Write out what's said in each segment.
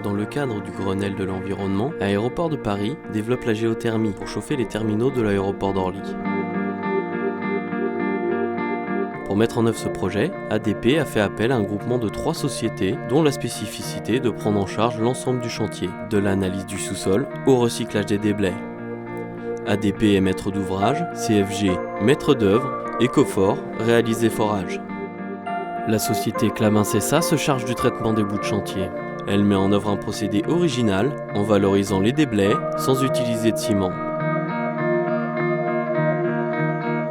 Dans le cadre du Grenelle de l'environnement, Aéroports de Paris développe la géothermie pour chauffer les terminaux de l'aéroport d'Orly. Pour mettre en œuvre ce projet, ADP a fait appel à un groupement de 3 sociétés dont la spécificité est de prendre en charge l'ensemble du chantier, de l'analyse du sous-sol au recyclage des déblais. ADP est maître d'ouvrage, CFG maître d'œuvre, Ecofor réalise les forages. La société Clamin-Sessa se charge du traitement des bouts de chantier. Elle met en œuvre un procédé original en valorisant les déblais sans utiliser de ciment.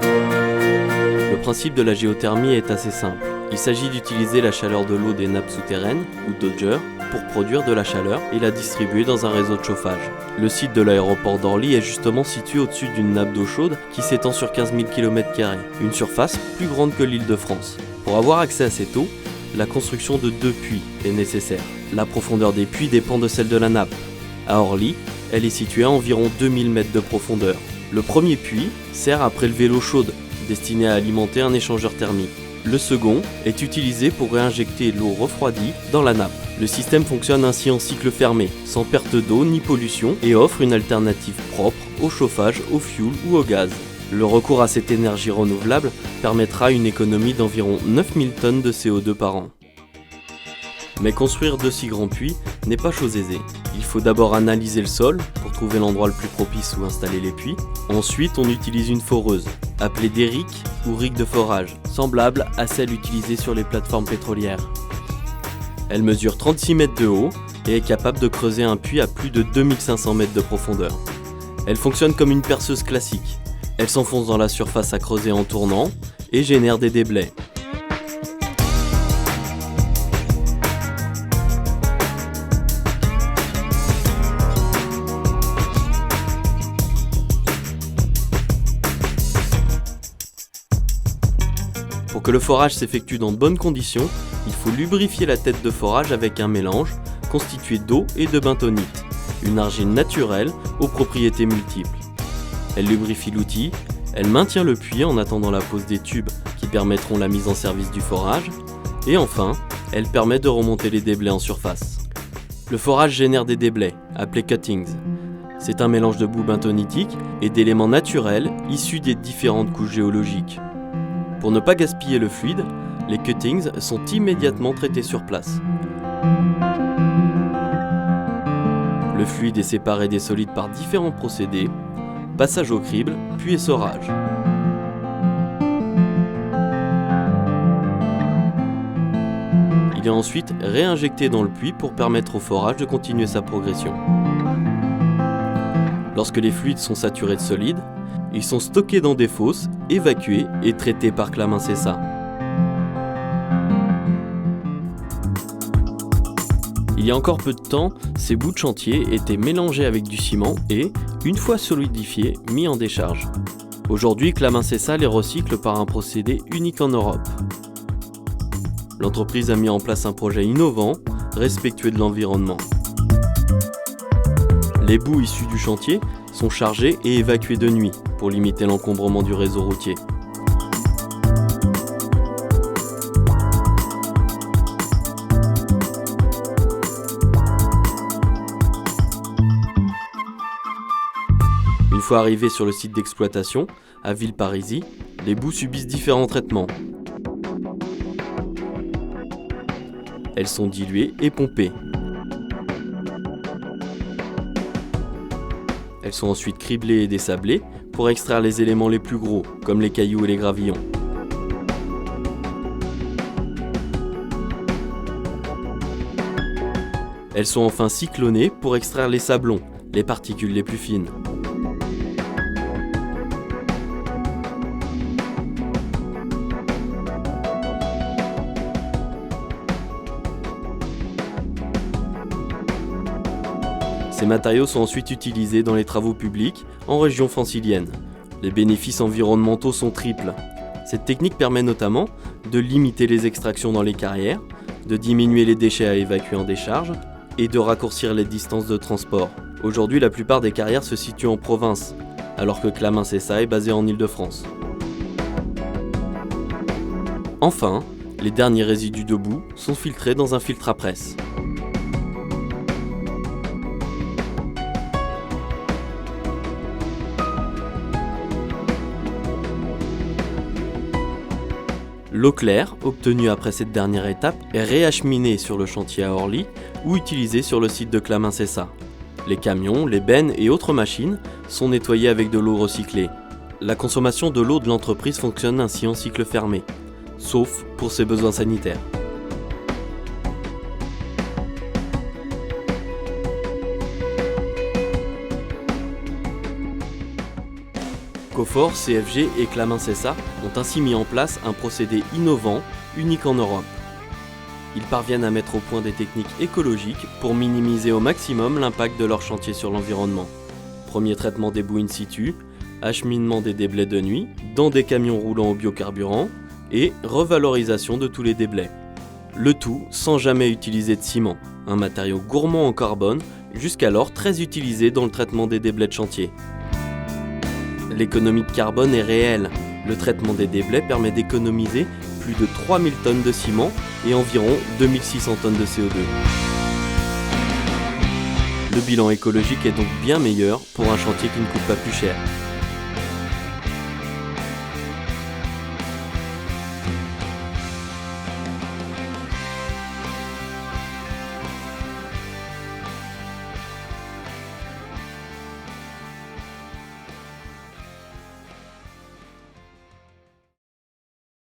Le principe de la géothermie est assez simple. Il s'agit d'utiliser la chaleur de l'eau des nappes souterraines ou dodgers pour produire de la chaleur et la distribuer dans un réseau de chauffage. Le site de l'aéroport d'Orly est justement situé au-dessus d'une nappe d'eau chaude qui s'étend sur 15 000 km², une surface plus grande que l'Île-de-France. Pour avoir accès à cette eau, la construction de 2 puits est nécessaire. La profondeur des puits dépend de celle de la nappe. À Orly, elle est située à environ 2000 mètres de profondeur. Le premier puits sert à prélever l'eau chaude, destinée à alimenter un échangeur thermique. Le second est utilisé pour réinjecter l'eau refroidie dans la nappe. Le système fonctionne ainsi en cycle fermé, sans perte d'eau ni pollution, et offre une alternative propre au chauffage, au fioul ou au gaz. Le recours à cette énergie renouvelable permettra une économie d'environ 9000 tonnes de CO2 par an. Mais construire de si grands puits n'est pas chose aisée. Il faut d'abord analyser le sol pour trouver l'endroit le plus propice où installer les puits. Ensuite, on utilise une foreuse, appelée derrick ou rigue de forage, semblable à celle utilisée sur les plateformes pétrolières. Elle mesure 36 mètres de haut et est capable de creuser un puits à plus de 2500 mètres de profondeur. Elle fonctionne comme une perceuse classique. Elle s'enfonce dans la surface à creuser en tournant et génère des déblais. Pour que le forage s'effectue dans de bonnes conditions, il faut lubrifier la tête de forage avec un mélange constitué d'eau et de bentonite, une argile naturelle aux propriétés multiples. Elle lubrifie l'outil, elle maintient le puits en attendant la pose des tubes qui permettront la mise en service du forage, et enfin, elle permet de remonter les déblais en surface. Le forage génère des déblais, appelés cuttings. C'est un mélange de boue bentonitique et d'éléments naturels issus des différentes couches géologiques. Pour ne pas gaspiller le fluide, les cuttings sont immédiatement traités sur place. Le fluide est séparé des solides par différents procédés, passage au crible, puis essorage. Il est ensuite réinjecté dans le puits pour permettre au forage de continuer sa progression. Lorsque les fluides sont saturés de solides, ils sont stockés dans des fosses, évacués et traités par Clamin-Sessa. Il y a encore peu de temps, ces bouts de chantier étaient mélangés avec du ciment et, une fois solidifiés, mis en décharge. Aujourd'hui, Clamin-Sessa les recycle par un procédé unique en Europe. L'entreprise a mis en place un projet innovant, respectueux de l'environnement. Les bouts issus du chantier sont chargés et évacués de nuit pour limiter l'encombrement du réseau routier. Une fois arrivés sur le site d'exploitation, à Villeparisis, les boues subissent différents traitements. Elles sont diluées et pompées. Elles sont ensuite criblées et désablées pour extraire les éléments les plus gros, comme les cailloux et les gravillons. Elles sont enfin cyclonées pour extraire les sablons, les particules les plus fines. Ces matériaux sont ensuite utilisés dans les travaux publics en région francilienne. Les bénéfices environnementaux sont triples. Cette technique permet notamment de limiter les extractions dans les carrières, de diminuer les déchets à évacuer en décharge et de raccourcir les distances de transport. Aujourd'hui, la plupart des carrières se situent en province, alors que Clamin-Sessa est basé en Île-de-France. Enfin, les derniers résidus de boue sont filtrés dans un filtre à presse. L'eau claire, obtenue après cette dernière étape, est réacheminée sur le chantier à Orly ou utilisée sur le site de Clamin-Sessa. Les camions, les bennes et autres machines sont nettoyés avec de l'eau recyclée. La consommation de l'eau de l'entreprise fonctionne ainsi en cycle fermé, sauf pour ses besoins sanitaires. Cofor, CFG et Clamin-Sessa ont ainsi mis en place un procédé innovant, unique en Europe. Ils parviennent à mettre au point des techniques écologiques pour minimiser au maximum l'impact de leur chantier sur l'environnement. Premier traitement des boues in situ, acheminement des déblais de nuit, dans des camions roulant au biocarburant et revalorisation de tous les déblais. Le tout sans jamais utiliser de ciment, un matériau gourmand en carbone, jusqu'alors très utilisé dans le traitement des déblais de chantier. L'économie de carbone est réelle. Le traitement des déblais permet d'économiser plus de 3000 tonnes de ciment et environ 2600 tonnes de CO2. Le bilan écologique est donc bien meilleur pour un chantier qui ne coûte pas plus cher.